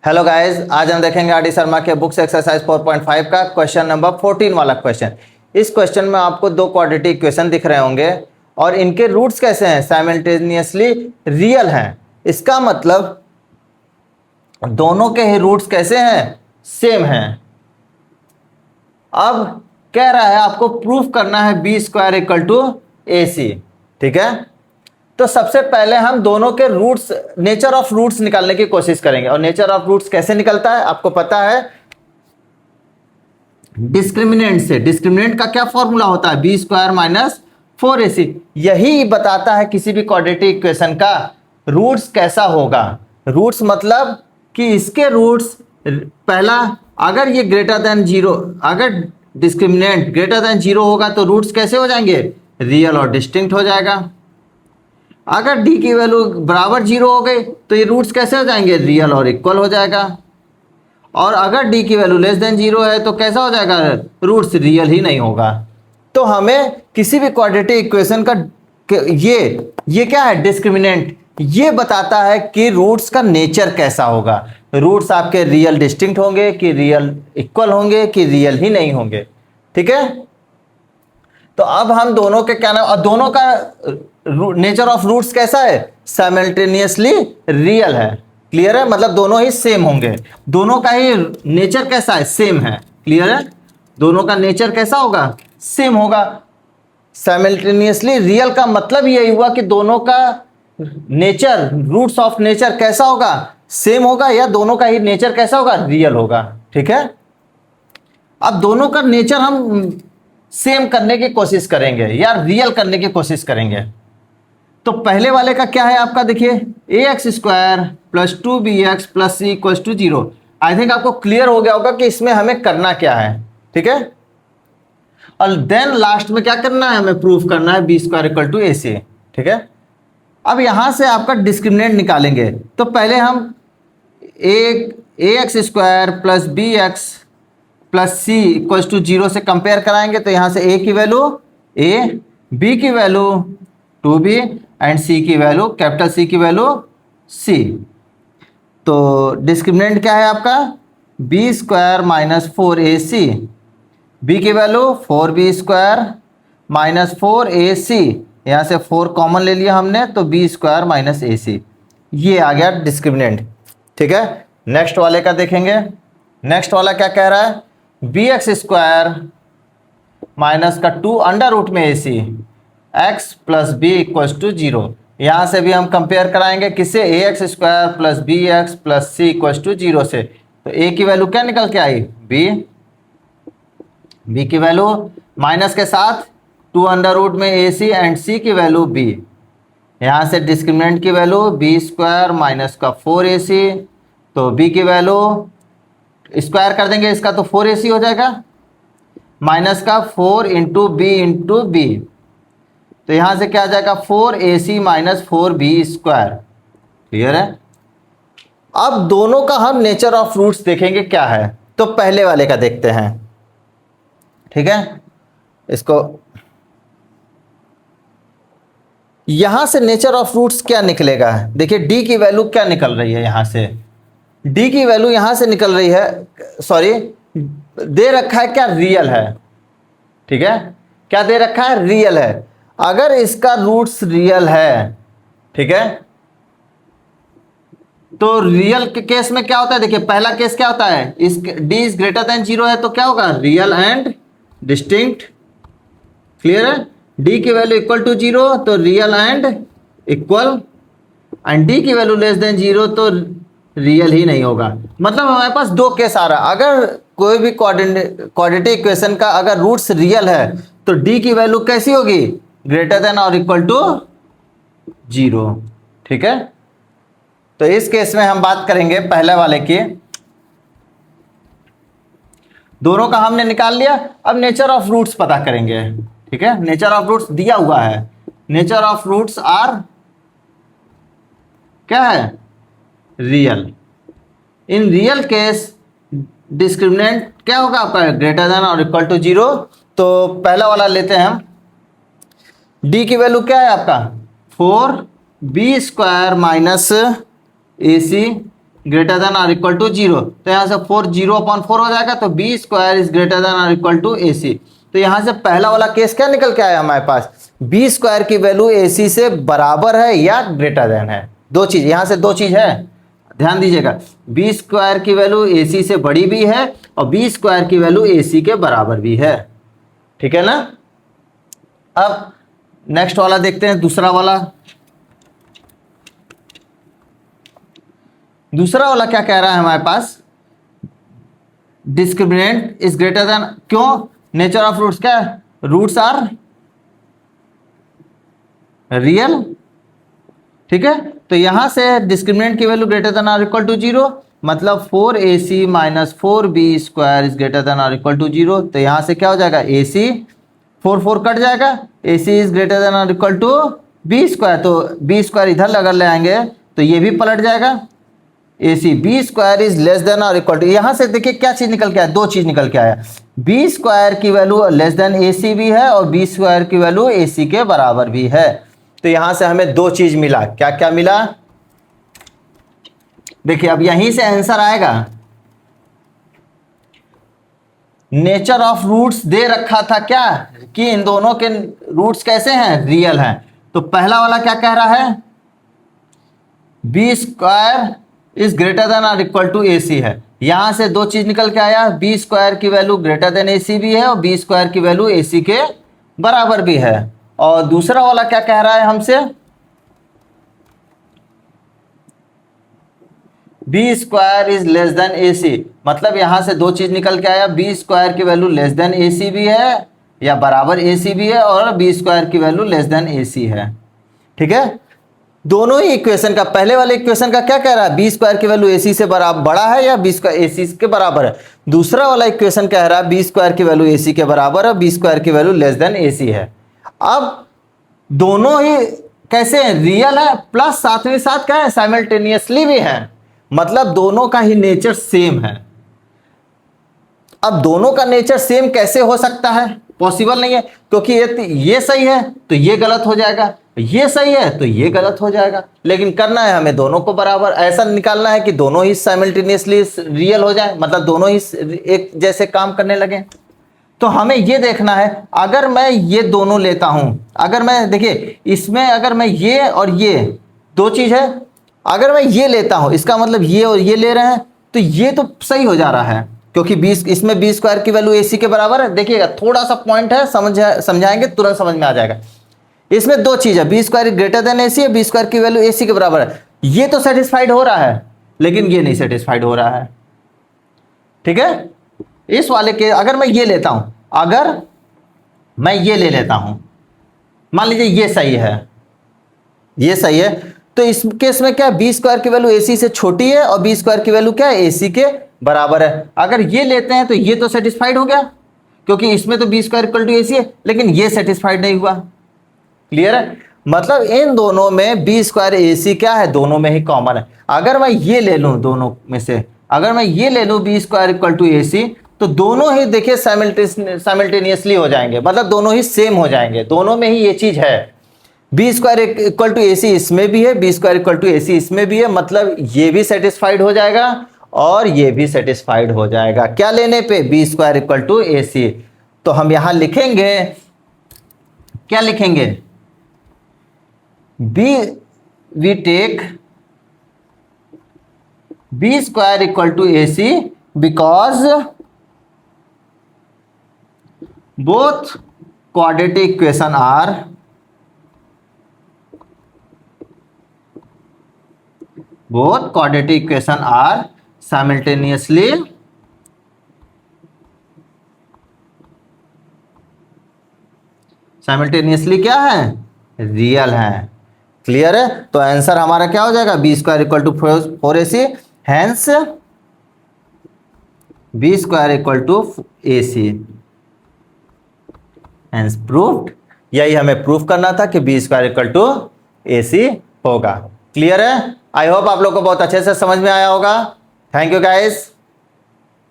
Hello guys, आज हम देखेंगे आर डी शर्मा के बुक्स एक्सरसाइज 4.5 का क्वेश्चन नंबर 14 वाला क्वेश्चन। इस क्वेश्चन में आपको दो क्वाड्रेटिक इक्वेशन दिख रहे होंगे और इनके रूट्स कैसे हैं, साइमल्टेनियसली रियल हैं। इसका मतलब दोनों के ही रूट्स कैसे हैं, सेम हैं। अब कह रहा है आपको प्रूफ करना है बी स्क्वायर इक्वल टू ए सी। ठीक है, तो सबसे पहले हम दोनों के रूट्स, नेचर ऑफ रूट्स निकालने की कोशिश करेंगे। और नेचर ऑफ रूट्स कैसे निकलता है आपको पता है, डिस्क्रिमिनेंट से। डिस्क्रिमिनेंट का क्या फॉर्मूला होता है, बी स्क्वायर माइनस 4ac। यही बताता है किसी भी क्वाड्रेटिक इक्वेशन का रूट्स कैसा होगा। रूट्स मतलब कि इसके रूट्स, पहला अगर ये ग्रेटर देन जीरो, अगर डिस्क्रिमिनेंट ग्रेटर देन जीरो होगा तो रूट्स कैसे हो जाएंगे, रियल और डिस्टिंक्ट हो जाएगा। अगर डी की वैल्यू बराबर जीरो हो गई तो ये रूट्स कैसे हो जाएंगे, रियल और इक्वल हो जाएगा। और अगर डी की वैल्यू लेस देन जीरो है तो कैसा हो जाएगा, रूट्स रियल ही नहीं होगा। तो हमें किसी भी क्वाड्रेटिक इक्वेशन का ये क्या है, डिस्क्रिमिनेंट, ये बताता है कि रूट्स का नेचर कैसा होगा। रूट्स आपके रियल डिस्टिंक्ट होंगे कि रियल इक्वल होंगे कि रियल ही नहीं होंगे। ठीक है, तो अब हम दोनों के क्या नाम, और दोनों का नेचर ऑफ रूट्स कैसा है, साइमल्टेनियसली रियल है। क्लियर है, मतलब दोनों ही सेम होंगे। दोनों का ही नेचर कैसा है, सेम है। क्लियर है, दोनों का नेचर कैसा होगा, सेम होगा। साइमल्टेनियसली रियल का मतलब यही हुआ कि दोनों का नेचर, रूट्स ऑफ नेचर कैसा होगा, सेम होगा, या दोनों का ही नेचर कैसा होगा, रियल होगा। ठीक है, अब दोनों का नेचर हम सेम करने की कोशिश करेंगे या रियल करने की कोशिश करेंगे। तो पहले वाले का क्या है आपका, देखिए A X square plus 2bx plus C equals to 0। I think आपको क्लियर हो गया होगा कि इसमें हमें करना क्या है। ठीक है, और देन लास्ट में क्या करना है, हमें प्रूफ करना है बी स्क्वायर इक्वल टू ए सी। ठीक है, अब यहां से आपका डिस्क्रिमिनेंट निकालेंगे। तो पहले हम A X square plus B X plus C equals to 0 से कंपेयर कराएंगे। तो यहाँ से a की वैल्यू a, b की वैल्यू 2b एंड c की वैल्यू, कैपिटल C की वैल्यू c। तो डिस्क्रिमिनेंट क्या है आपका, b square minus 4ac, b की value 4b square minus 4ac, यहाँ से 4 कॉमन ले लिया हमने तो b स्क्वायर माइनस ac, ये आ गया डिस्क्रिमिनेंट। ठीक है, नेक्स्ट वाले का देखेंगे। नेक्स्ट वाला क्या कह रहा है, बी एक्स स्क्वायर माइनस का 2 अंडर रूट में A C X plus B equals to 0। यहाँ से भी हम कंपेयर कराएंगे किससे, A X square plus B X plus C equals to 0 से। तो ए की वैल्यू क्या निकल के आई, बी की वैल्यू माइनस के साथ 2 अंडर रूट में ए सी एंड सी की वैल्यू बी। यहाँ से डिस्क्रिमिनेंट की वैल्यू बी स्क्वायर माइनस का 4ac, तो बी की वैल्यू स्क्वायर कर देंगे इसका तो 4ac हो जाएगा, माइनस का 4 इंटू बी, तो यहां से क्या आ जाएगा 4ac minus 4b square. Clear है, अब दोनों का हम नेचर ऑफ रूट्स देखेंगे क्या है। तो पहले वाले का देखते हैं। ठीक है, इसको यहां से नेचर ऑफ रूट्स क्या निकलेगा, देखिए डी की वैल्यू क्या निकल रही है, यहां से डी की वैल्यू यहां से निकल रही है, सॉरी दे रखा है क्या, रियल है। ठीक है, क्या दे रखा है, रियल है। अगर इसका रूट्स रियल है, ठीक है, तो रियल के केस में क्या होता है, देखिए पहला केस क्या होता है, इस डी इज ग्रेटर देन 0 है तो क्या होगा, रियल एंड डिस्टिंक्ट। क्लियर है, डी की वैल्यू इक्वल टू 0 तो real and equal, and D की वैल्यू लेस देन 0 तो रियल ही नहीं होगा। मतलब हमारे पास दो केस आ रहा है। अगर कोई भी क्वाड्रेटिक इक्वेशन का अगर रूट्स रियल है तो डी की वैल्यू कैसी होगी, ग्रेटर देन और इक्वल टू 0। ठीक है, तो इस केस में हम बात करेंगे पहले वाले की। दोनों का हमने निकाल लिया, अब नेचर ऑफ रूट्स पता करेंगे। ठीक है, नेचर ऑफ रूट्स दिया हुआ है, नेचर ऑफ रूट्स आर क्या है, real. In real case discriminant क्या होगा आपका, ग्रेटर देन और इक्वल टू 0। तो पहला वाला लेते हैं हम, डी की वैल्यू क्या है आपका 4b square minus ac greater than or equal to 0, तो यहाँ से 4 0/4 हो जाएगा, तो B square is greater than or equal to ए सी। तो यहाँ से पहला वाला केस क्या निकल के आया हमारे पास, बी स्क्वायर की वैल्यू ए सी से बराबर है या ग्रेटर देन है। दो चीज, यहाँ से दो चीज है, ध्यान दीजिएगा, बी स्क्वायर की वैल्यू ए सी से बड़ी भी है और बी स्क्वायर की वैल्यू ए सी के बराबर भी है, ठीक है ना। अब नेक्स्ट वाला देखते हैं, दूसरा वाला। दूसरा वाला क्या कह रहा है हमारे पास, डिस्क्रिमिनेंट इज ग्रेटर देन, क्यों, नेचर ऑफ रूट्स क्या है, रूट्स आर रियल, ठीक है। तो यहां से डिस्क्रिमिनेंट की value greater than or equal to 0, मतलब 4ac minus 4b square is greater than or equal to 0। तो यहां से क्या हो जाएगा, ac 4 कट जाएगा, ac is greater than or equal to b square, तो b स्क्वायर इधर अगर ले आएंगे तो ये भी पलट जाएगा, ac b square is less then और इक्वल टू, यहां से देखिए क्या चीज निकल के आया, दो चीज निकल के आया, b स्क्वायर की वैल्यू लेस देन ac भी है और b स्क्वायर की वैल्यू ac के बराबर भी है। तो यहां से हमें दो चीज मिला, क्या क्या मिला, देखिए अब यहीं से आंसर आएगा। नेचर ऑफ रूट्स दे रखा था क्या, कि इन दोनों के रूट्स कैसे हैं, रियल हैं। तो पहला वाला क्या कह रहा है, b square is greater than और इक्वल टू ए सी है, यहां से दो चीज निकल के आया, बी स्क्वायर की वैल्यू ग्रेटर देन ए सी भी है और बी स्क्वायर की वैल्यू ए सी के बराबर भी है। और दूसरा वाला क्या कह रहा है हमसे, B square is less than A C, मतलब यहां से दो चीज निकल के आया, बी स्क्वायर की वैल्यू लेस देन ए सी भी है या बराबर ए सी भी है और बी स्क्वायर की वैल्यू लेस देन ए सी है, ठीक है। दोनों ही इक्वेशन का, पहले वाले इक्वेशन का क्या कह रहा है, बी स्क्वायर की वैल्यू ए सी से बराबर बड़ा है या बी स्क्वायर ए सी के बराबर है। दूसरा वाला इक्वेशन कह रहा है बी स्क्वायर की वैल्यू ए सी के बराबर है, बी स्क्वायर की वैल्यू लेस देन ए सी है। अब दोनों ही कैसे हैं, रियल है प्लस साथ में साथ क्या है, साइमल्टेनियसली भी है, मतलब दोनों का ही नेचर सेम है। अब दोनों का नेचर सेम कैसे हो सकता है, पॉसिबल नहीं है, क्योंकि ये सही है तो ये गलत हो जाएगा, ये सही है तो ये गलत हो जाएगा। लेकिन करना है हमें दोनों को बराबर, ऐसा निकालना है कि दोनों ही साइमल्टेनियसली रियल हो जाए, मतलब दोनों ही एक जैसे काम करने लगे। तो हमें ये देखना है, अगर मैं ये दोनों लेता हूं, अगर मैं देखिए इसमें अगर मैं ये और ये दो चीज है, अगर मैं ये लेता हूं, इसका मतलब ये और ये ले रहे हैं, तो ये तो सही हो जा रहा है, क्योंकि 20 इसमें बी स्क्वायर की वैल्यू ए सी के बराबर है। देखिएगा थोड़ा सा पॉइंट है, समझाएंगे तुरंत समझ में आ जाएगा। इसमें दो चीज है, बी स्क्वायर ग्रेटर देन ए सी है, बी स्क्वायर की वैल्यू ए सी के बराबर है, ये तो सेटिस्फाइड हो रहा है, लेकिन ये नहीं सेटिस्फाइड हो रहा है, ठीक है। इस वाले के अगर मैं ये लेता हूं, अगर मैं ये ले लेता हूं, मान लीजिए ये सही है, ये सही है, तो इस केस में क्या है, बी स्क्वायर की वैल्यू ए सी से छोटी है और बी स्क्वायर की वैल्यू क्या है, ए सी के बराबर है। अगर ये लेते हैं तो ये तो सेटिस्फाइड हो गया, क्योंकि इसमें तो बी स्क्वायर इक्वल टू ए सी है, लेकिन ये सेटिस्फाइड नहीं हुआ। क्लियर है, मतलब इन दोनों में बी स्क्वायर ए सी क्या है, दोनों में ही कॉमन है। अगर मैं ये ले लूं दोनों में से, अगर मैं ये ले लूं बी स्क्वायर इक्वल टू ए सी, तो दोनों ही देखिए साइमल्टेनियसली हो जाएंगे, मतलब दोनों ही सेम हो जाएंगे, दोनों में ही ये चीज है। बी स्क्वायर इक्वल टू ए सी इसमें भी है, बी स्क्वायर इक्वल टू ए सी इसमें भी है, मतलब ये भी सेटिस्फाइड हो जाएगा और ये भी सेटिस्फाइड हो जाएगा, क्या लेने पे, बी स्क्वायर इक्वल टू ए सी। तो हम यहां लिखेंगे, क्या लिखेंगे, b we take b square equal to A c because both quadratic equation are simultaneously क्या है, रियल है। क्लियर है, तो आंसर हमारा क्या हो जाएगा, b square equal to 4ac, hence b square equal to A c, hence proved. यही हमें प्रूफ करना था कि b square equal to A c होगा। क्लियर है, आई होप आप लोग को बहुत अच्छे से समझ में आया होगा। Thank you guys.